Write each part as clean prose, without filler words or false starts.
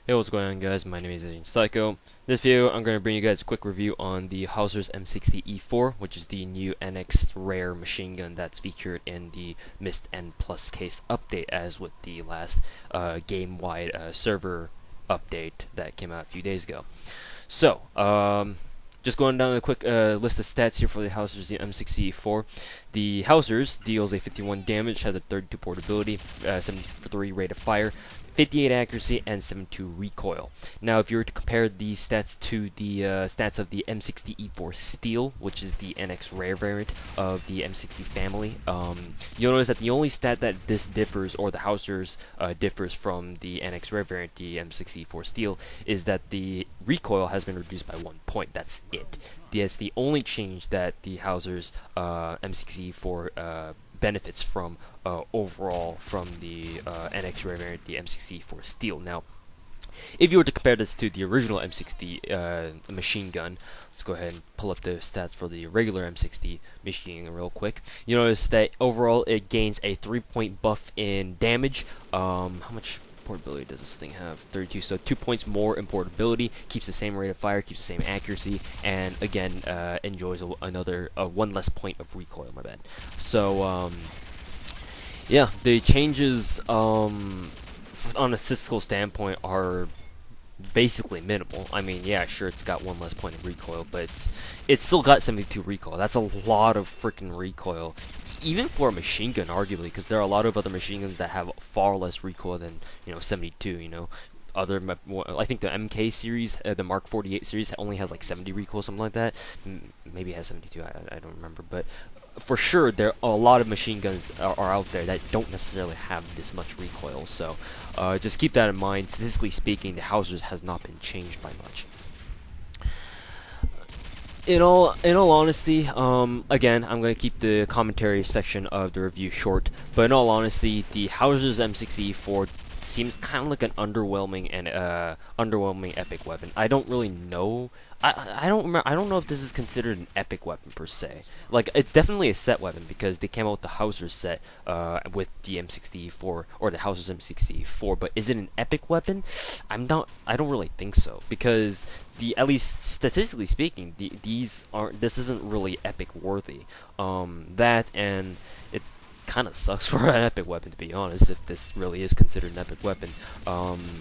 Hey, what's going on, guys? My name is Agent Psycho. This video, I'm going to bring you guys a quick review on the Hauser's M60E4, which is the new NX rare machine gun that's featured in the Mist N Plus case update, as with the last game-wide server update that came out a few days ago. So, just going down a quick list of stats here for the Hausers, the M60E4. The Hausers deals a 51 damage, has a 32 portability, 73 rate of fire, 58 accuracy, and 72 recoil. Now, if you were to compare these stats to the stats of the M60E4 Steel, which is the NX rare variant of the M60 family, you'll notice that the only stat that this differs, or the Hausers differs from the NX rare variant, the M60E4 Steel, is that the recoil has been reduced by 1 point. That's it. That's the only change that the Hausers M60E4 benefits from overall from the NX rare variant, the M60E4 Steel. Now, if you were to compare this to the original M60 machine gun, let's go ahead and pull up the stats for the regular M60 machine gun real quick. You notice that overall it gains a 3-point buff in damage. How much portability does this thing have? 32, so 2 points more in portability, keeps the same rate of fire, keeps the same accuracy, and again enjoys another 1 less point of recoil, my bad. So yeah, the changes on a statistical standpoint are basically minimal. I mean, yeah, sure, it's got 1 less point of recoil, but it's still got 72 recoil. That's a lot of freaking recoil, even for a machine gun, arguably, because there are a lot of other machine guns that have far less recoil than 72. I think the MK series, the Mark 48 series, only has like 70 recoil, something like that. Maybe it has 72. I don't remember, but for sure, there are a lot of machine guns are out there that don't necessarily have this much recoil. So just keep that in mind. Statistically speaking, the Hausers has not been changed by much. In all honesty, again, I'm going to keep the commentary section of the review short, but in all honesty, the Hauser's M60E4 seems kind of like an underwhelming epic weapon. I don't really know. I don't remember. I don't know if this is considered an epic weapon per se. Like, it's definitely a set weapon because they came out with the Hauser set with the M60E4, or the Hauser's M60E4. But is it an epic weapon? I don't really think so, because at least statistically speaking, this isn't really epic worthy. That, and it kind of sucks for an epic weapon, to be honest, if this really is considered an epic weapon.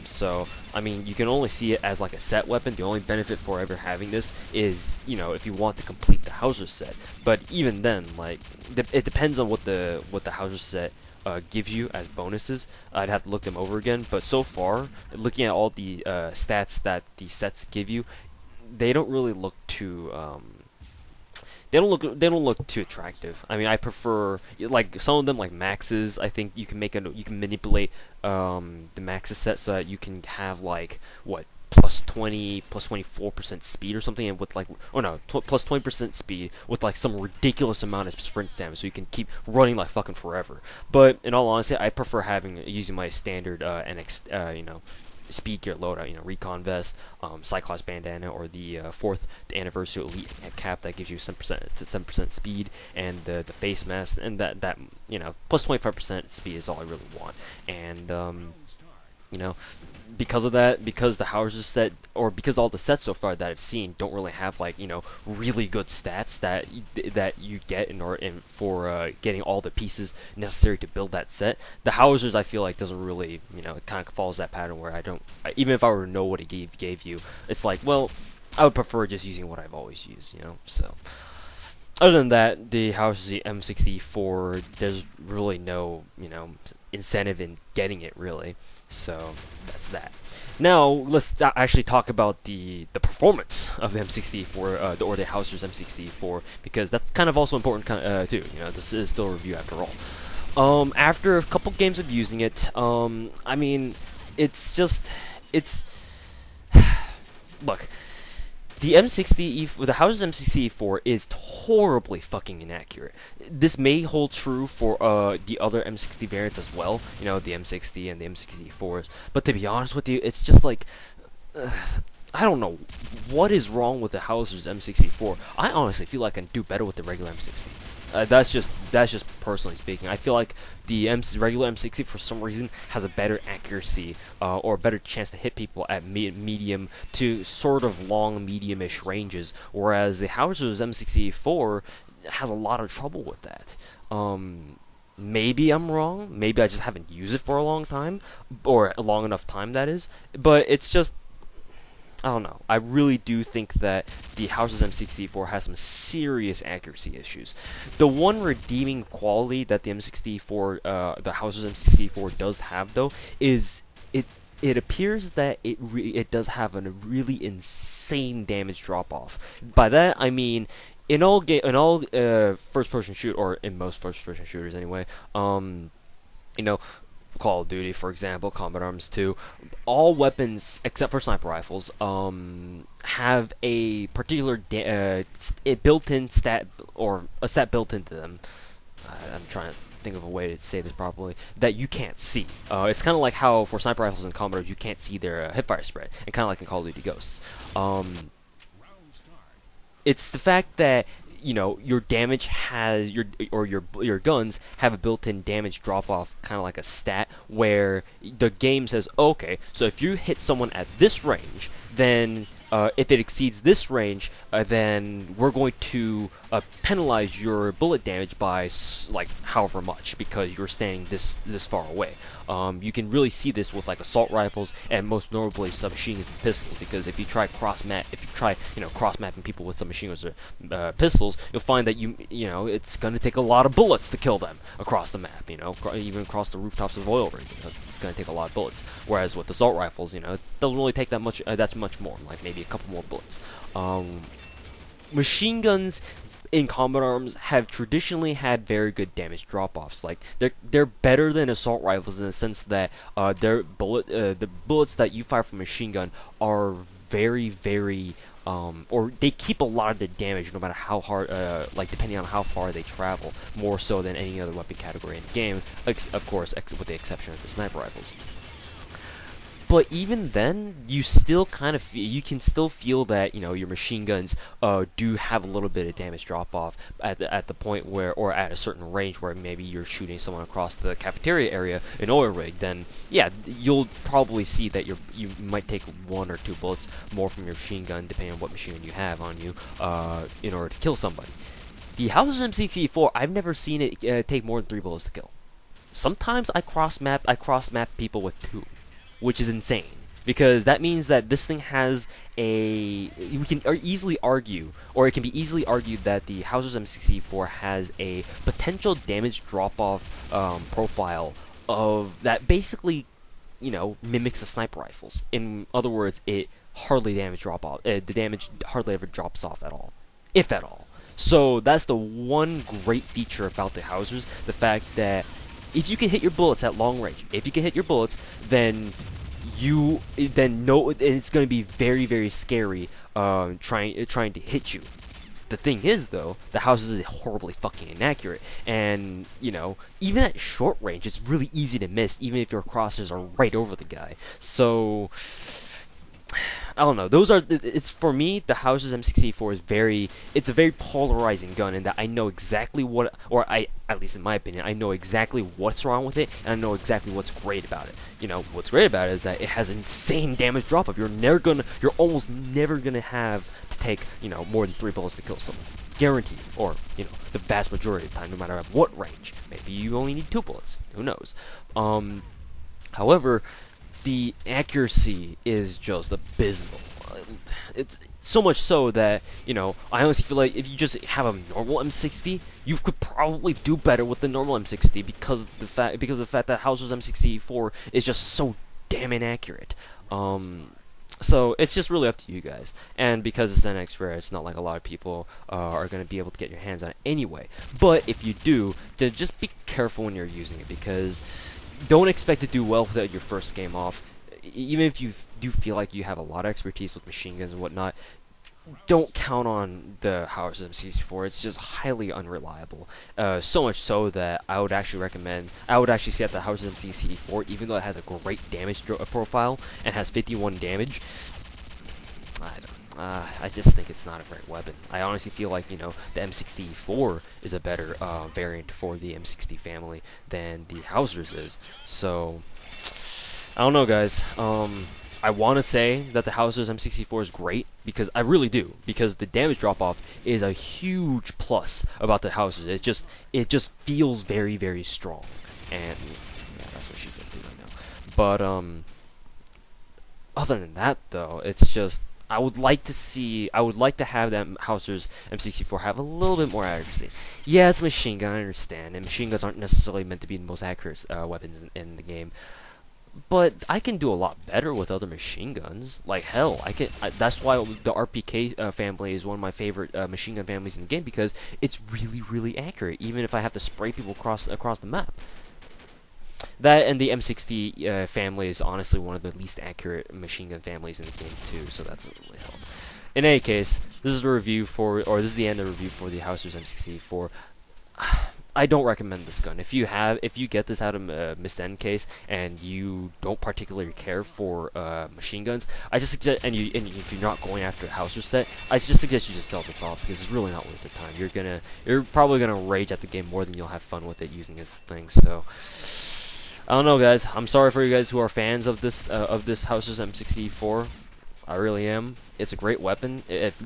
So I mean, you can only see it as like a set weapon. The only benefit for ever having this is, if you want to complete the Hauser set. But even then, like, it depends on what the Hauser set gives you as bonuses. I'd have to look them over again, but so far, looking at all the stats that the sets give you, they don't really look too they don't look too attractive. I mean, I prefer, like, some of them, like maxes. I think you can manipulate the maxes set so that you can have, like, what, plus 24% speed or something, and with, like, plus 20% speed with, like, some ridiculous amount of sprint damage, so you can keep running like fucking forever. But in all honesty, I prefer using my standard NX speed gear loadout, recon vest, Cyclops bandana, or the 4th anniversary elite cap that gives you 7% speed, and the face mask, and that plus 25% speed is all I really want. And because of that, because the Hauser set, or because all the sets so far that I've seen don't really have, like, really good stats that you get for getting all the pieces necessary to build that set, the Hausers, I feel like, doesn't really, it kind of follows that pattern where even if I were to know what it gave you, it's like, well, I would prefer just using what I've always used, so. Other than that, the Hauser M60E4, there's really no, incentive in getting it, really. So that's that. Now let's actually talk about the performance of the M60E4, or the Hauser's M60E4, because that's kind of also important too. This is still a review after all. After a couple games of using it, I mean, look. The the Hauser's M60E4 is horribly fucking inaccurate. This may hold true for the other M60 variants as well, the M60 and the M60E4s. But to be honest with you, it's just like, I don't know what is wrong with the Hauser's M60E4. I honestly feel like I can do better with the regular M60. That's just personally speaking. I feel like the regular M60 for some reason has a better accuracy or a better chance to hit people at medium to sort of long medium-ish ranges, whereas the Hauser's M60E4 has a lot of trouble with that. Maybe I'm wrong. Maybe I just haven't used it for a long time, or a long enough time, that is. But it's just, I don't know. I really do think that the Hauser's M60E4 has some serious accuracy issues. The one redeeming quality that the M60E4, the Hauser's M60E4 does have, though, is it appears that it does have a really insane damage drop off. By that I mean, in all first-person shoot, or in most first-person shooters anyway, you know, Call of Duty, for example, Combat Arms 2, all weapons except for sniper rifles have a particular built-in stat, or a stat built into them. I'm trying to think of a way to say this properly, that you can't see. It's kind of like how for sniper rifles and Combat Arms you can't see their hipfire spread, and kind of like in Call of Duty Ghosts. It's the fact that, you know, your damage has your guns have a built-in damage drop-off, kind of like a stat, where the game says, okay, so if you hit someone at this range, then if it exceeds this range, then we're going to penalize your bullet damage by like however much, because you're standing this far away. You can really see this with like assault rifles and most notably submachine guns and pistols, because if you try cross mapping people with submachine guns or pistols, you'll find that you know it's going to take a lot of bullets to kill them across the map. You know, even across the rooftops of oil rigs, it's going to take a lot of bullets. Whereas with assault rifles, you know, it doesn't really take that much more, like maybe a couple more bullets. Machine guns in Combat Arms have traditionally had very good damage drop-offs. Like they're better than assault rifles in the sense that the bullets that you fire from a machine gun are very or they keep a lot of the damage no matter how hard, like depending on how far they travel, more so than any other weapon category in the game, of course, with the exception of the sniper rifles. But even then, you still kind of you can still feel that, you know, your machine guns do have a little bit of damage drop off at the point where, or at a certain range where maybe you're shooting someone across the cafeteria area in oil rig. Then yeah, you'll probably see that you might take 1 or 2 bullets more from your machine gun, depending on what machine gun you have on you, in order to kill somebody. The Hauser's M60E4, I've never seen it take more than 3 bullets to kill. Sometimes I cross map people with 2. Which is insane, because that means that this thing has we can easily argue, or it can be easily argued that the Hauser's M60E4 has a potential damage drop-off profile of that basically, you know, mimics the sniper rifles. In other words, it hardly damage drop off. The damage hardly ever drops off at all, if at all. So that's the one great feature about the Hausers, the fact that if you can hit your bullets at long range, then it's going to be very scary trying to hit you. The thing is, though, the Hauser is horribly fucking inaccurate, and you know, even at short range, it's really easy to miss, even if your crosses are right over the guy. So I don't know. It's for me, the Hauser's M60E4 it's a very polarizing gun in that I know exactly at least in my opinion, I know exactly what's wrong with it, and I know exactly what's great about it. You know, what's great about it is that it has insane damage drop off. You're almost never gonna have to take, you know, more than 3 bullets to kill someone. Guaranteed. Or, you know, the vast majority of the time, no matter what range. Maybe you only need 2 bullets. Who knows? However, the accuracy is just abysmal. It's so much so that, you know, I honestly feel like if you just have a normal M60, you could probably do better with the normal M60 because of the fact that Hauser's M60E4 is just so damn inaccurate. So it's just really up to you guys. And because it's NX Rare, it's not like a lot of people are going to be able to get your hands on it anyway. But if you do, then just be careful when you're using it, because don't expect to do well with it your first game off. Even if you do feel like you have a lot of expertise with machine guns and whatnot, don't count on the Hauser M60E4. It's just highly unreliable. So much so that I would actually say that the Hauser M60E4, even though it has a great damage profile and has 51 damage, I just think it's not a great weapon. I honestly feel like, you know, the M60E4 is a better variant for the M60 family than the Hauser's is. So, I don't know, guys. I want to say that the Hauser's M60E4 is great, because I really do, because the damage drop-off is a huge plus about the Hauser's. It just feels very, very strong. And, yeah, that's what she's up to right now. But, other than that, though, it's just, I would like to have that Hauser's M64 have a little bit more accuracy. Yeah, it's a machine gun, I understand, and machine guns aren't necessarily meant to be the most accurate weapons in the game. But I can do a lot better with other machine guns. Like, hell, that's why the RPK family is one of my favorite machine gun families in the game, because it's really, really accurate, even if I have to spray people across the map. That and the M60 family is honestly one of the least accurate machine gun families in the game too, so that doesn't really help. In any case, this is this is the end of the review for the Hauser's M60E4. I don't recommend this gun. If you get this out of a Mist End case and you don't particularly care for machine guns, I just suggest, and if you're not going after a Hauser set, I just suggest you just sell this off, because it's really not worth the time. You're probably gonna rage at the game more than you'll have fun with it using this thing. So, I don't know, guys. I'm sorry for you guys who are fans of this Hauser's M60E4. I really am. It's a great weapon. If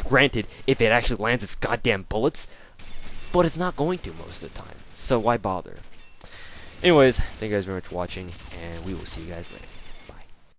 granted, if it actually lands its goddamn bullets, but it's not going to most of the time. So why bother? Anyways, thank you guys very much for watching, and we will see you guys later.